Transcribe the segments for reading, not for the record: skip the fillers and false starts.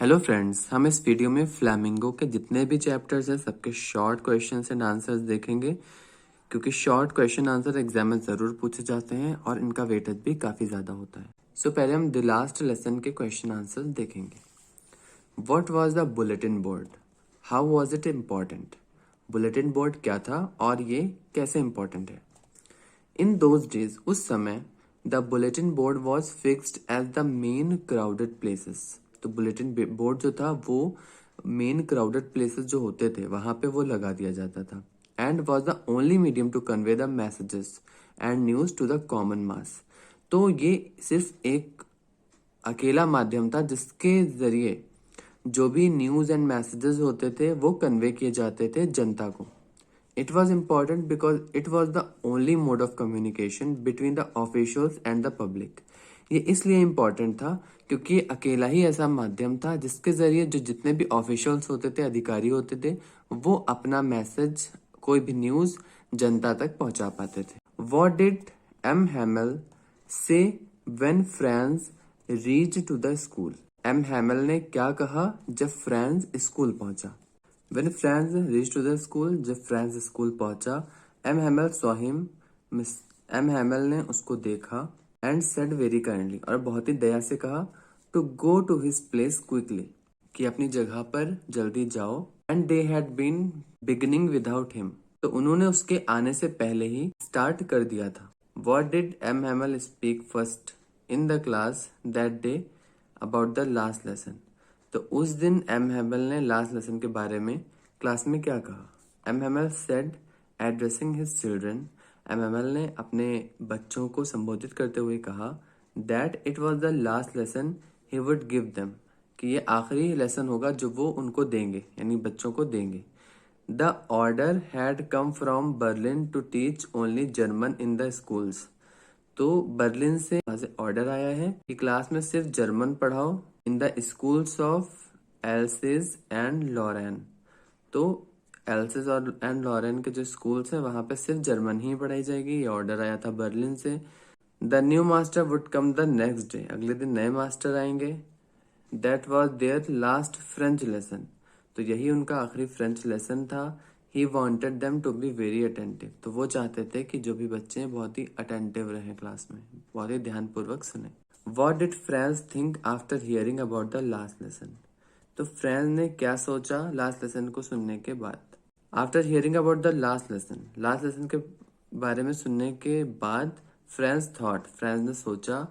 Hello friends, हम इस video में फ्लैमिंगो के जितने भी चैप्टर्स हैं सबके शॉर्ट क्वेश्चंस एंड आंसर्स देखेंगे, क्योंकि शॉर्ट क्वेश्चन आंसर एग्जाम में ज़रूर पूछे जाते हैं और इनका वेटेज भी काफ़ी ज़्यादा होता है। सो पहले हम द लास्ट लेसन के क्वेश्चन आंसर्स देखेंगे। What was the bulletin board? How was it important? Bulletin board क्या था और ये कैसे इम्पॉर्टेंट है? इन दोज डेज, उस समय, the bulletin board was fixed as the main crowded places. तो बुलेटिन बोर्ड जो था वो मेन क्राउडेड प्लेसेस जो होते थे वहां पे वो लगा दिया जाता था। And was the only medium to convey the messages and news to the common mass. तो ये सिर्फ एक अकेला माध्यम था जिसके जरिए जो भी न्यूज एंड मैसेजेस होते थे वो कन्वे किए जाते थे जनता को। It was important because it was the only mode of communication between the officials and the public. ये इसलिए इम्पोर्टेंट था क्योंकि अकेला ही ऐसा माध्यम था जिसके जरिए जो जितने भी ऑफिशियल्स होते थे, अधिकारी होते थे, वो अपना मैसेज, कोई भी न्यूज जनता तक पहुंचा पाते थे। What did M. Hamel say when Franz reached to the school? M. Hamel ने क्या कहा जब फ्रांस स्कूल पहुंचा? When Franz reached to the school, जब फ्रांस स्कूल पहुंचा, M Hamel saw him, Miss M Hamel ने उसको देखा, एंड said very kindly, और बहुत ही दया से कहा, to go to his place quickly, कि अपनी जगह पर जल्दी जाओ। and they had been beginning without him, तो उन्होंने उसके आने से पहले ही स्टार्ट कर दिया था। what did M Hamel speak first in the class that day about the last lesson? तो उस दिन एम हैमल ने लास्ट लेसन के बारे में क्लास में क्या कहा? M Hamel said addressing his children, M Hamel ने अपने बच्चों को संबोधित करते हुए कहा that it was the last lesson he would give them, कि ये आखिरी लेसन होगा जो वो उनको देंगे, यानी बच्चों को देंगे। The order had come from Berlin to teach only German in the schools. तो बर्लिन से वहां से ऑर्डर आया है कि क्लास में सिर्फ जर्मन पढ़ाओ in the schools of Alsace and Lorraine. तो एल्सिस और एंड लॉरेन के जो स्कूल्स हैं वहां पे सिर्फ जर्मन ही पढ़ाई जाएगी, ये ऑर्डर आया था बर्लिन से। The new master would come the next day, अगले दिन नए मास्टर आएंगे। That was their last French lesson, तो यही उनका आखिरी फ्रेंच लेसन था। He wanted them to be very attentive, तो वो चाहते थे कि जो भी बच्चे हैं बहुत ही अटेंटिव रहे क्लास में, बहुत ही ध्यानपूर्वक सुने। What did Franz think after hearing about the last lesson? तो फ्रांस ने क्या सोचा लास्ट लेसन को सुनने के बाद? After hearing about the last lesson के बारे में सुनने के बाद फ्रांस ने सोचा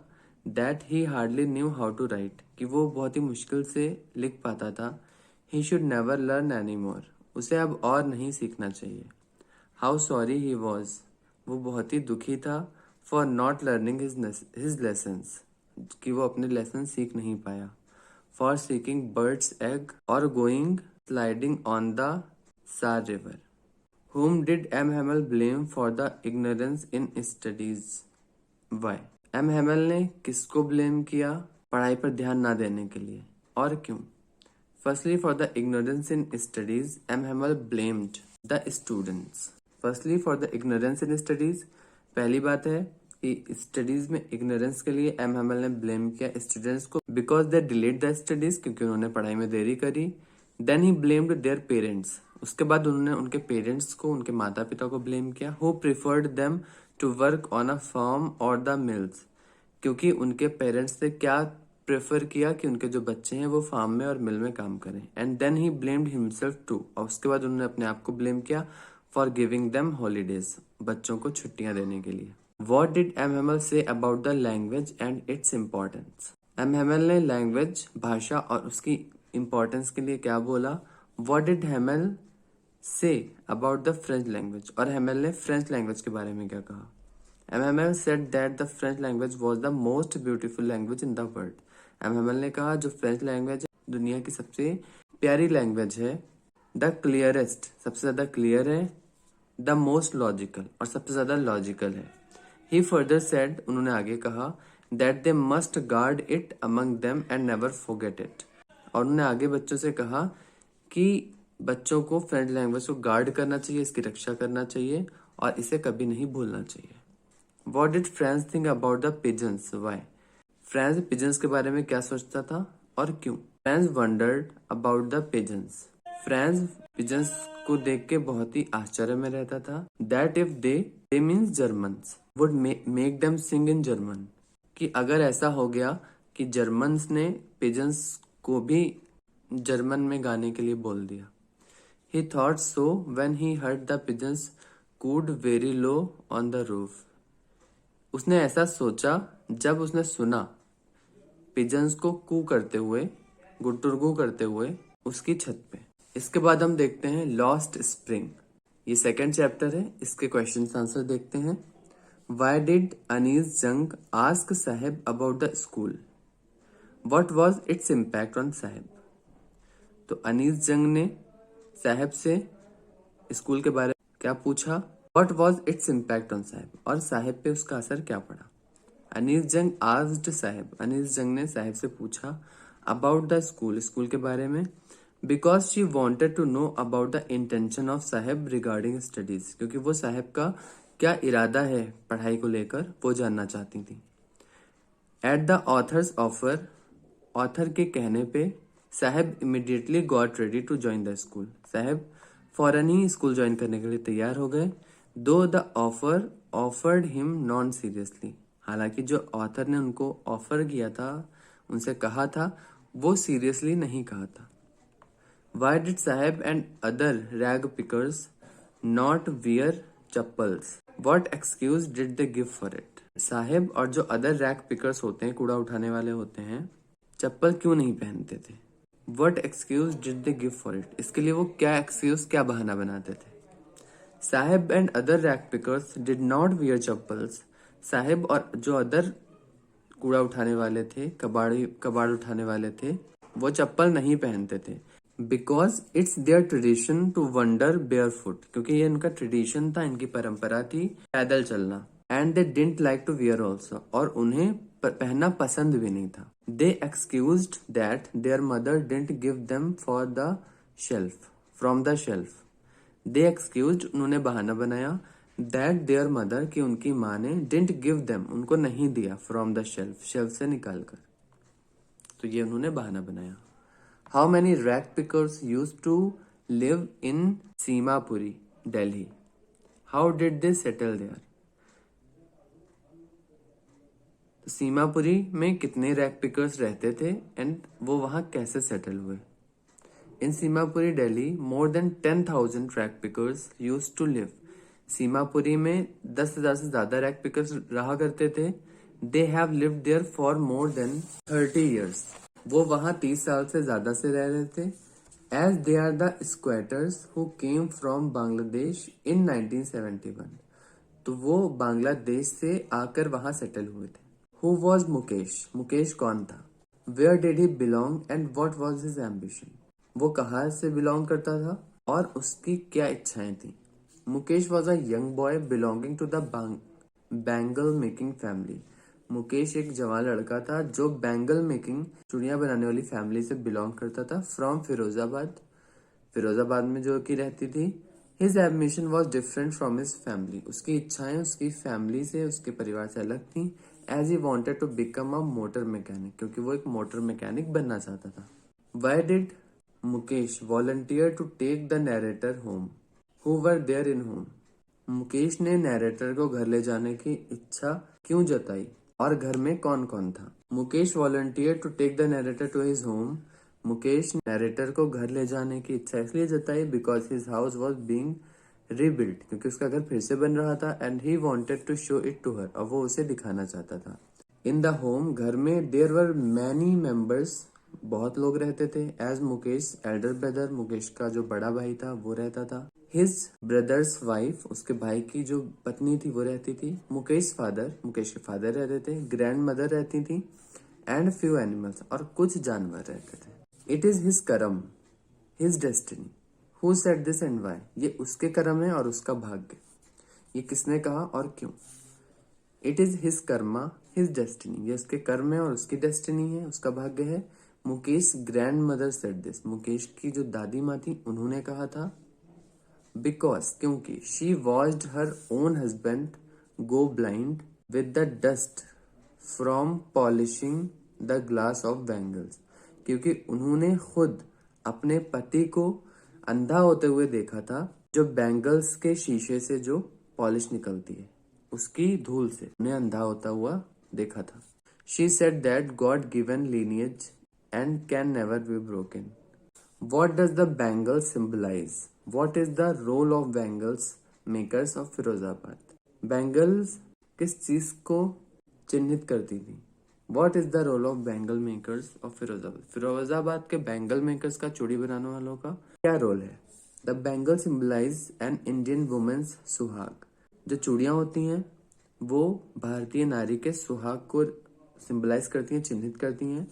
that he hardly knew how to write, कि वो बहुत ही मुश्किल से लिख पाता था। He should never learn any more, उसे अब और नहीं सीखना चाहिए। हाउ सॉरी ही वॉज, वो बहुत ही दुखी था। For not learning his lessons, कि वो अपने लेसन सीख नहीं पाया। फॉर सीकिंग बर्ड्स एग और गोइंग स्लाइडिंग ऑन द सार river. Whom did M. Hamel blame for the ignorance in studies? Why? M Hamel ने किसको ब्लेम किया पढ़ाई पर ध्यान ना देने के लिए, और क्यों? Firstly for the ignorance in studies, M Hamel blamed the students. Firstly for the ignorance in studies, पहली बात है कि स्टडीज में इग्नोरेंस के लिए एम हैमल ने ब्लेम किया स्टूडेंट्स को, because they delayed the studies, क्योंकि उन्होंने पढ़ाई में देरी करी। Then he blamed their parents, उसके बाद उन्होंने उनके पेरेंट्स को, उनके माता पिता को ब्लेम किया। Who preferred them to work on a farm or the mills, क्योंकि उनके पेरेंट्स ने क्या प्रेफर किया कि उनके जो बच्चे हैं वो फार्म में और मिल में काम करें। And then he blamed himself too, और उसके बाद उन्होंने अपने आप को ब्लेम किया फॉर गिविंग देम हॉलीडेज, बच्चों को छुट्टियां देने के लिए। वॉट डिड एम हैमल से about the language and its importance? M Hamel ने लैंग्वेज, भाषा और उसकी इम्पोर्टेंस के लिए क्या बोला? वॉट डिड हैमल से अबाउट द फ्रेंच लैंग्वेज, और हैमल ने फ्रेंच लैंग्वेज के बारे में क्या कहा? M Hamel said that the French language was the most beautiful language in the world. M Hamel ने कहा जो फ्रेंच लैंग्वेज है दुनिया की सबसे प्यारी लैंग्वेज है। द क्लियरेस्ट, सबसे ज्यादा क्लियर है। द मोस्ट लॉजिकल, और सबसे ज्यादा लॉजिकल है। ही फर्दर सेड, उन्होंने आगे कहा that they must guard it among them and never forget it, और उन्होंने आगे बच्चों से कहा कि बच्चों को फ्रेंच लैंग्वेज को गार्ड करना चाहिए, इसकी रक्षा करना चाहिए और इसे कभी नहीं भूलना चाहिए। What did Franz think about the pigeons? Why? Franz pigeons के बारे में क्या सोचता था और क्यों? Franz wondered about the pigeons. Franz pigeons को देख के बहुत ही आश्चर्य में रहता था। That if they means Germans would make them sing in German, कि अगर ऐसा हो गया कि जर्मन्स ने पिजन्स को भी जर्मन में गाने के लिए बोल दिया। He thought so when he heard the pigeons cooed very low on the roof. उसने ऐसा सोचा जब उसने सुना पिजन्स को कू करते हुए, गुटुरगू करते हुए उसकी छत पे। इसके बाद हम देखते हैं लॉस्ट स्प्रिंग। ये सेकंड चैप्टर है, इसके क्वेश्चन आंसर देखते हैं। Why did Anees Jung ask Saheb about the school? What was its impact on Saheb? तो अनीस जंग ने साहब से स्कूल के बारे में क्या पूछा? What was its impact on साहब? और साहब पे उसका असर क्या पड़ा? अनीस जंग आस्क्ड साहब, अनीस जंग ने साहब से पूछा अबाउट द स्कूल, स्कूल के बारे में, because she wanted to know about the intention of Saheb regarding studies, क्योंकि वो साहब का क्या इरादा है पढ़ाई को लेकर वो जानना चाहती थी। At the author's offer, author के कहने पे Saheb immediately got ready to join the school, Saheb फौरन ही स्कूल ज्वाइन करने के लिए तैयार हो गए। दो the offer offered him non seriously, हालांकि जो ऑथर ने उनको ऑफर किया था, उनसे कहा था, वो सीरियसली नहीं कहा था। Why did Saheb and other rag pickers not wear chappals? What excuse did they give for it? Saheb और जो अदर रैग पिकर्स होते हैं, कूड़ा उठाने वाले होते हैं, चप्पल क्यों नहीं पहनते थे? What excuse did they give for it? इसके लिए वो क्या एक्सक्यूज, क्या बहाना बनाते थे? Saheb and other rag pickers did not wear chappals, Saheb और जो अदर कूड़ा उठाने वाले थे, कबाड़ उठाने वाले थे, वो चप्पल नहीं पहनते थे। Because it's their tradition to wonder barefoot, क्योंकि ये इनका ट्रेडिशन था, इनकी परंपरा थी पैदल चलना। And they didn't like to wear also, और उन्हें पहनना पसंद भी नहीं था। They excused that their mother didn't give them for the shelf, from the shelf. They excused, उन्होंने बहाना बनाया, दैट देयर मदर, कि उनकी माँ ने, डिडंट गिव देम, उनको नहीं दिया, फ्रॉम द शेल्फ, शेल्फ से निकाल कर। तो ये उन्होंने बहाना बनाया। How many rag pickers used to live in Seemapuri, Delhi? How did they settle there? Seemapuri में कितने रैक पिकर्स रहते थे एंड वो वहां कैसे सेटल हुए? In Seemapuri Delhi more than 10,000 rack pickers use to live. Seemapuri में 10,000 से ज्यादा रैक पिकर्स रहा करते थे। They have lived there for more than 30 years। वो वहां 30 साल से ज्यादा से रह रहे थे। As they are the squatters who came from Bangladesh in 1971। तो वो बांग्लादेश से आकर वहां सेटल हुए थे। Who was Mukesh? मुकेश कौन था? Where did he belong and what was his ambition? वो कहाँ से बिलोंग करता था और उसकी क्या इच्छाएं थी? Mukesh was a young boy belonging to the bangle making family. Mukesh एक जवान लड़का था जो बैंगल मेकिंग, चूड़ियां बनाने वाली फैमिली से बिलोंग करता था, फ्रॉम फिरोजाबाद, फिरोजाबाद में जो की रहती थी। His ambition was different from his family, उसकी इच्छाएं उसकी फैमिली से, उसके परिवार से अलग थी। As he wanted to become a motor mechanic, क्योंकि वो एक मोटर मैकेनिक बनना चाहता था। Why did Mukesh volunteer to take the narrator home? Who were there in home? Mukesh ने नरेटर को घर ले जाने की इच्छा क्यों जताई और घर में कौन कौन था? Mukesh volunteer to take the narrator to his home. Mukesh narrator को घर ले जाने की इच्छा इसलिए जताई because his house was being rebuild, क्योंकि उसका घर फिर से बन रहा था। And he wanted to show it to her, और वो उसे दिखाना चाहता था। इन द होम, घर में, देयर वर मैनी मेंबर्स, बहुत लोग रहते थे। As Mukesh elder brother, Mukesh का जो बड़ा भाई था वो रहता था। हिज ब्रदर्स वाइफ, उसके भाई की जो पत्नी थी वो रहती थी। मुकेश फादर, मुकेश के फादर रहते थे। ग्रैंड मदर रहती थी। एंड फ्यू एनिमल्स, और कुछ जानवर रहते थे। It is his karma, his destiny. Who said this and why? ये उसके कर्म है और उसका भाग्य। ये किसने कहा और क्यों? It is his Karma, his destiny, ये उसके कर्म है और उसकी डेस्टिनी है, उसका भाग्य है। Mukesh grand mother said this, Mukesh की जो दादी माँ थी उन्होंने कहा था। बिकॉज, क्योंकि, she watched her own husband go blind with the dust from polishing the glass of bangles, क्योंकि उन्होंने खुद अपने पति को अंधा होते हुए देखा था, जो बैंगल्स के शीशे से जो पॉलिश निकलती है उसकी धूल से उन्हें अंधा होता हुआ देखा था। She said that God given lineage and can never be broken. What does the bangle symbolize? What is the role of bangles makers of Firozabad? Bangles किस चीज को चिन्हित करती थी? What is the role of bangle makers of Firozabad? Firozabad के bangle makers का, चूड़ी बनाने वालों का क्या रोल है? The bangle symbolize an Indian woman's सुहाग। जो चूड़ियां होती हैं वो भारतीय नारी के सुहाग को सिंबलाइज करती हैं, चिन्हित करती हैं।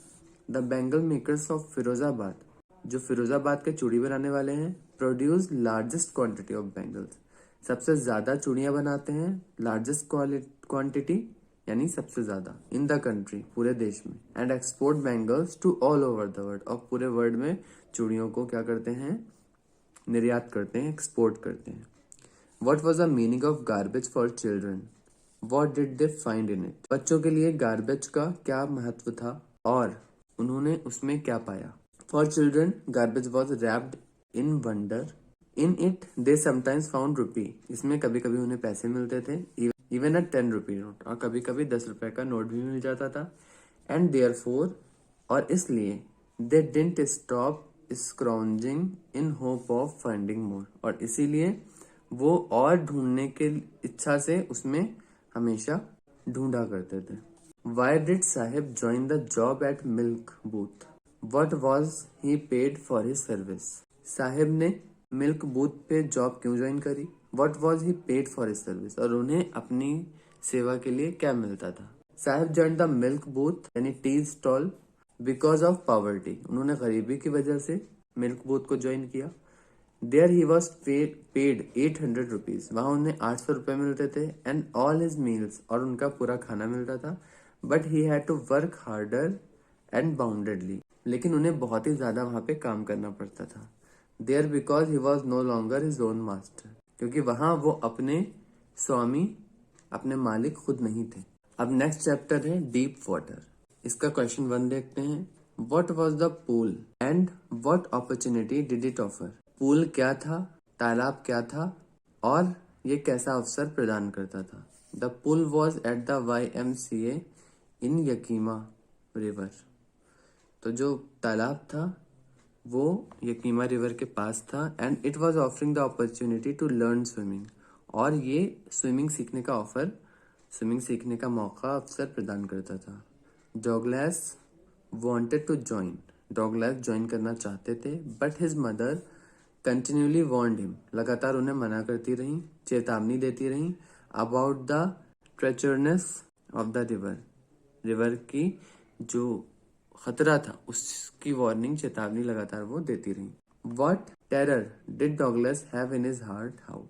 The bangle makers of Firozabad, जो फिरोजाबाद के चूड़ी बनाने वाले हैं, produce largest quantity of bangles, सबसे ज्यादा चूड़ियां बनाते हैं। लार्जेस्ट क्वांटिटी यानी सबसे ज्यादा इन द कंट्री, पूरे देश में। And export bangles to all over the world, और पूरे वर्ल्ड में चूड़ियों को क्या करते हैं? निर्यात करते हैं, एक्सपोर्ट करते हैं। What was the meaning of garbage for children? What did they find in it? बच्चों के लिए गार्बेज का क्या महत्व था और उन्होंने उसमें क्या पाया? For children, garbage was wrapped in wonder. In it, they sometimes found rupee. इसमें कभी कभी उन्हें पैसे मिलते थे, even a 10 rupee नोट, और कभी कभी 10 रुपए का नोट भी मिल जाता था। And therefore, और इसलिए, they didn't stop scrounging in hope of finding more. और इसीलिए वो और ढूंढने के इच्छा से उसमें हमेशा ढूंढा करते थे। Why did Sahib join the job at milk booth? What was he paid for his service? Sahib ने मिल्क बूथ पे जॉब क्यों ज्वाइन करी? What was he paid for his service? और उन्हें अपनी सेवा के लिए क्या मिलता था? Sahib joined the milk booth यानी tea stall because of poverty. उन्होंने गरीबी की वजह से मिल्क बूथ को ज्वाइन किया। There he was paid 800 rupees. वहां उन्हें 800 रुपए मिलते थे and all his meals, और उनका पूरा खाना मिलता था। But he had to work harder and boundedly. लेकिन उन्हें बहुत ही ज्यादा वहां पे काम करना पड़ता था। There because he was no longer his own master, क्योंकि वहां वो अपने स्वामी, अपने मालिक खुद नहीं थे। अब नेक्स्ट चैप्टर है डीप वाटर। इसका क्वेश्चन 1 देखते हैं। What was the pool and what opportunity did it offer? Pool क्या था, तालाब क्या था, और ये कैसा अवसर प्रदान करता था? The pool was at the YMCA in Yakima river. तो जो तालाब था वो यकीमा रिवर के पास था। And it was offering the opportunity to learn swimming, और ये स्विमिंग सीखने का ऑफर, स्विमिंग सीखने का मौका, अवसर प्रदान करता था। Douglas wanted to join, Douglas join करना चाहते थे, but his mother continuously warned him, लगातार उन्हें मना करती रही, चेतावनी देती रही, about the treacherousness of the river, river की जो खतरा था उसकी वार्निंग, चेतावनी लगातार वो देती रही। What terror did Douglas have in his heart? How?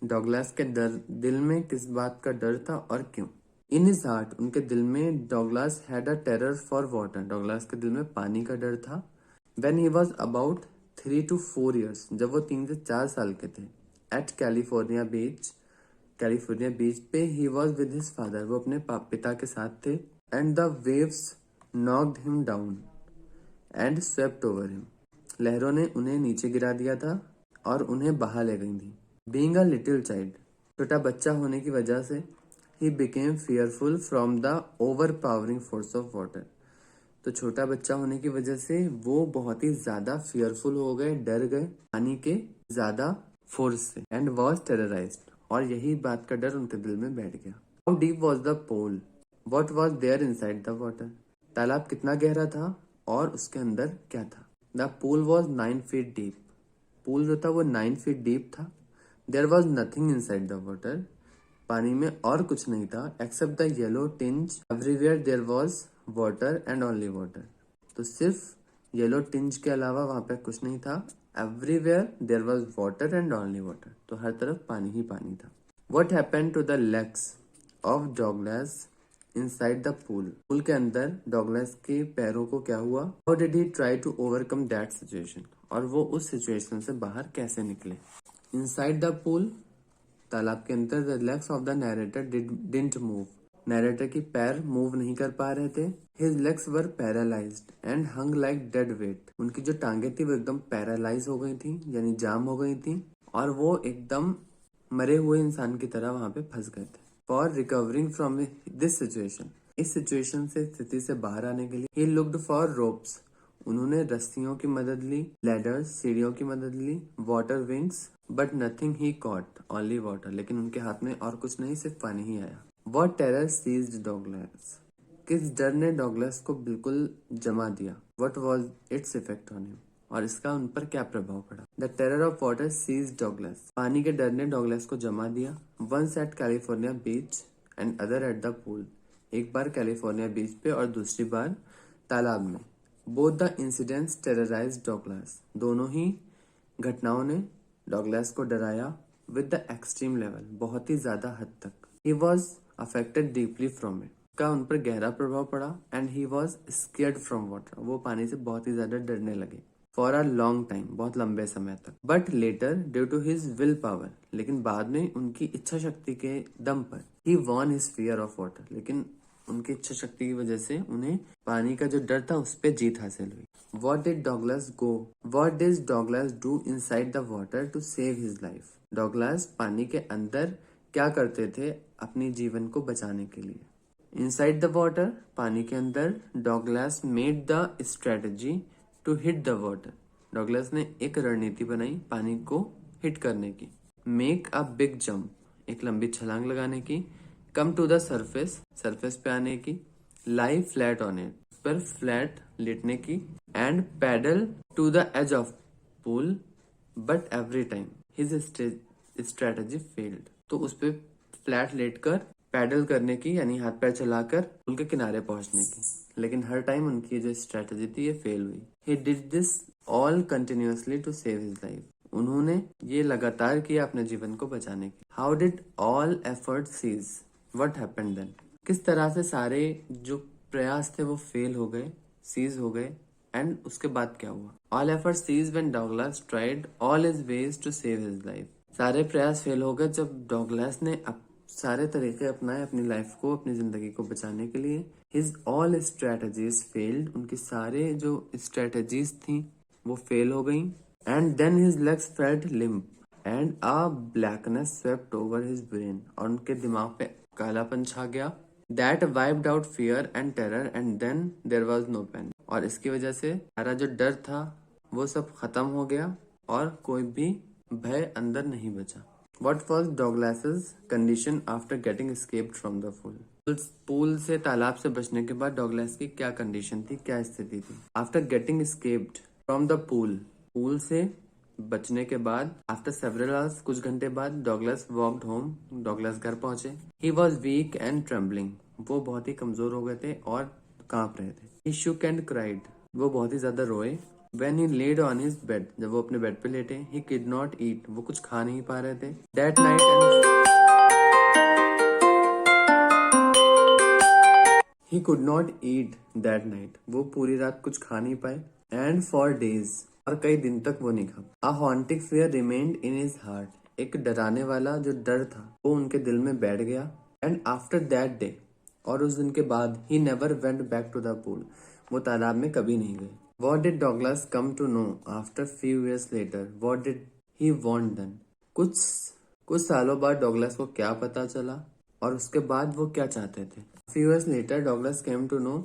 Douglas के दिल में किस बात का डर था और क्यों? इन हिज हार्ट, उनके दिल में, Douglas had a terror for water, Douglas के दिल में पानी का डर था। When he was about 3 to 4 years, जब वो 3 से 4 साल के थे, एट कैलिफोर्निया बीच, कैलिफोर्निया बीच पे he was with his father, वो अपने पिता के साथ थे। And the waves knocked him down and swept over him, लहरों ने उन्हें नीचे गिरा दिया था और उन्हें बहा ले गई थी। Being a little child, छोटा बच्चा होने की वजह से, he became fearful from the overpowering force of water, तो छोटा बच्चा होने की वजह से वो बहुत ही ज्यादा fearful हो गए, डर गए पानी के ज्यादा फोर्स से। and was terrorized, और यही बात का डर उनके दिल में बैठ गया। How deep was the pool? What was there inside the water? तालाब कितना गहरा था और उसके अंदर क्या था? The pool was 9 feet deep, pool जो था वो 9 feet डीप था। There was nothing inside the water, पानी में और कुछ नहीं था, except the yellow tinge, everywhere there was water and only water, तो सिर्फ येलो टिंज के अलावा वहां पे कुछ नहीं था। Everywhere there was water and only water, तो हर तरफ पानी ही पानी था। What happened to the legs of Douglas inside the pool, pool के अंदर डॉगलास के पैरों को क्या हुआ? How did he try to overcome that situation, और वो उस सिचुएशन से बाहर कैसे निकले? इनसाइड द पूल, तालाब के अंदर, the legs of the narrator didn't move, narrator की पैर मूव नहीं कर पा रहे थे। His legs were paralyzed and hung like dead weight. उनकी जो टांगे थी वो एकदम पैरालाइज हो गई थी, यानी जाम हो गई थी, और वो एकदम मरे हुए इंसान की तरह वहां पे फंस गए थे। For recovering from this situation, इस सिचुएशन से, स्थिति से बाहर आने के लिए, ही लुक्ड फॉर रोप्स, उन्होंने रस्सियों की मदद ली, लैडर्स, सीढ़ियों की मदद ली, water wings, but nothing he caught, only water, लेकिन उनके हाथ में और कुछ नहीं, सिर्फ पानी ही आया। वॉट टेरर सीज्ड डॉगलेस, किस डर ने डॉगलेस को बिल्कुल जमा दिया। What was its effect on him, और इसका उन पर क्या प्रभाव पड़ा। The terror of water seize Douglas, पानी के डर ने डॉगलेस को जमा दिया। Once at California beach and other at the pool, एक बार कैलिफोर्निया बीच पे और दूसरी बार तालाब में। Both the incidents terrorise Douglas, दोनों ही घटनाओं ने डॉगलेस को डराया। विद द एक्सट्रीम लेवल, बहुत ही ज्यादा हद तक। He was affected deeply from it, का उन पर गहरा प्रभाव पड़ा। And he was scared from water, वो पानी से बहुत ही ज्यादा डरने लगे। फॉर अ लॉन्ग टाइम, बहुत लंबे समय तक। But later due to his will power, लेकिन बाद में उनकी इच्छा शक्ति के दम पर, he won his fear of water, लेकिन उनकी इच्छा शक्ति की वजह से उन्हें पानी का जो डर था उस पर जीत हासिल हुई। What did Douglas do inside the water to save his life? Douglas पानी के अंदर क्या करते थे अपनी जीवन को बचाने के लिए। Inside the water, पानी के अंदर, Douglas made the strategy to hit the water. Douglas ने एक रणनीति बनाई पानी को हिट करने की। Make a big jump, एक लंबी छलांग लगाने की। Come to the surface, surface पे आने की। Lie flat on it, पर फ्लैट लेटने की। And paddle to the edge of pool, but every time his strategy failed, तो उस पे फ्लैट लेटकर पैडल करने की, यानी हाथ पैर चलाकर पुल के किनारे पहुंचने की, लेकिन हर टाइम उनकी जो स्ट्रेटेजी थी ये फेल हुई। He did this all continuously to save his life, उन्होंने ये लगातार किया अपने जीवन को बचाने की। How did all effort cease, what happened then, किस तरह से सारे जो प्रयास थे वो फेल हो गए, सीज हो गए। एंड उसके बाद क्या हुआ। All effort cease when Douglas tried all his ways to save his life, सारे प्रयास फेल हो गए जब डॉगलास ने सारे तरीके अपनाए अपनी लाइफ को, अपनी जिंदगी को बचाने के लिए। हिज ऑल स्ट्रेटजीज फेल्ड, उनकी सारे जो स्ट्रेटजीज थी वो फेल हो गई। And then his legs felt limp and a blackness swept over his brain, और उनके दिमाग पे कालापन छा गया। That wiped out fear and terror and then there was no pain, और इसकी वजह से सारा जो डर था वो सब खत्म हो गया और कोई भी भय अंदर नहीं बचा। What was Douglas's condition after getting escaped from the pool? Pool से, तालाब से बचने के बाद डॉगलास की क्या कंडीशन थी, क्या स्थिति थी। After getting escaped from the pool, pool से बचने के बाद, आफ्टर सेवरल आवर्स, कुछ घंटे बाद, डॉगलास वॉक्ड होम, डॉगलास घर पहुंचे। He was weak and trembling, वो बहुत ही कमजोर हो गए थे और कांप रहे थे। ही शुक एंड क्राइड, वो बहुत ही ज्यादा रोए। When he laid on his bed, जब वो अपने बेड पे लेटे, he could not eat, वो कुछ खा नहीं पा रहे थे। That night he could not eat that night, वो पूरी रात कुछ खा नहीं पाए। And for days, और कई दिन तक वो नहीं खा। A haunting fear remained in his heart, एक डराने वाला जो डर था वो उनके दिल में बैठ गया। And after that day, और उस दिन के बाद, he never went back to the pool, वो तालाब में कभी नहीं गए। What did Douglas come to know after few years later? What did he want then? कुछ सालों बाद डॉगलास को क्या पता चला और उसके बाद वो क्या चाहते थे। Few years later, Douglas came to know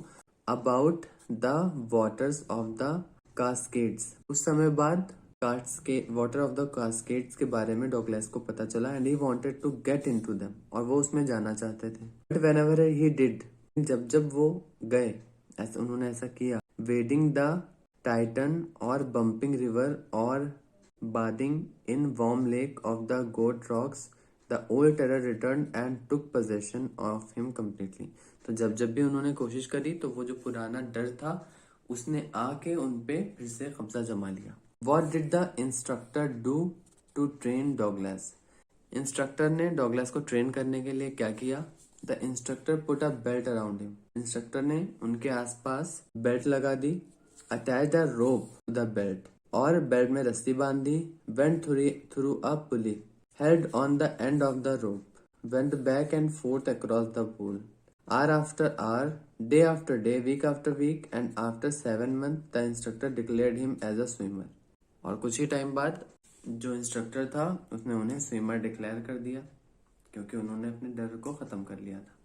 about the waters of the Cascades. उस समय बाद वाटर ऑफ द कास्केड्स के बारे में डॉगलास को पता चला। And he wanted to get into them, और वो उसमें जाना चाहते थे। बट व्हेनेवर ही डिड, जब वो गए, ऐसा उन्होंने ऐसा किया। wading the Titan or bumping river or bathing in warm lake of the goat rocks, the old terror returned and took possession of him completely. तो जब भी उन्होंने कोशिश करी तो वो जो पुराना डर था उसने आके उन पे फिर से कब्जा जमा लिया। What did the instructor do to train Douglas? Instructor ने डॉगलास को ट्रेन करने के लिए क्या किया। The instructor put a belt around him, instructor ने उनके आसपास बेल्ट लगा दी। Attach the rope to the belt, और बेल्ट में रस्सी बांध दी। Went through a pulley, held on the end of the rope, went back and forth across the pool, hour after hour, day after day, week after week and after 7 months the instructor declared him as a swimmer. और कुछ ही time बाद जो instructor था उसने उन्हें swimmer declare कर दिया क्योंकि उन्होंने अपने डर को खत्म कर लिया था।